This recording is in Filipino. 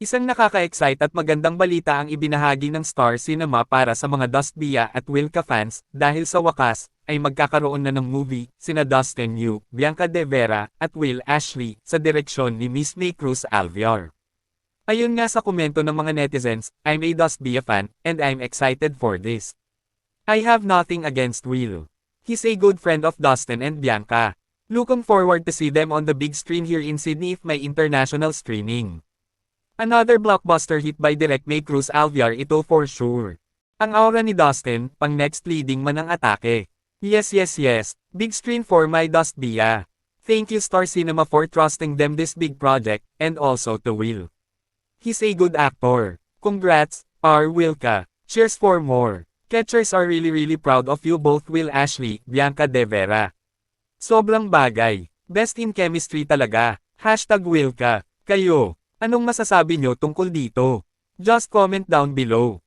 Isang nakaka-excite at magandang balita ang ibinahagi ng Star Cinema para sa mga Dustbia at Wilka fans, dahil sa wakas, ay magkakaroon na ng movie, sina Dustin Yu, Bianca De Vera, at Will Ashley, sa direksyon ni Miss May Cruz Alviar. Ayon nga sa komento ng mga netizens, I'm a Dustbia fan, and I'm excited for this. I have nothing against Will. He's a good friend of Dustin and Bianca. Looking forward to see them on the big screen here in Sydney if may international screening. Another blockbuster hit by Direk May Cruz Alviar ito for sure. Ang aura ni Dustin, pang next leading man ang atake. Yes, big screen for my Dustbia. Thank you Star Cinema for trusting them this big project, and also to Will. He's a good actor. Congrats, R. Wilka. Cheers for more. Catchers are really proud of you both Will Ashley, Bianca De Vera. Sobrang bagay. Best in chemistry talaga. #Wilka. Kayo. Anong masasabi nyo tungkol dito? Just comment down below.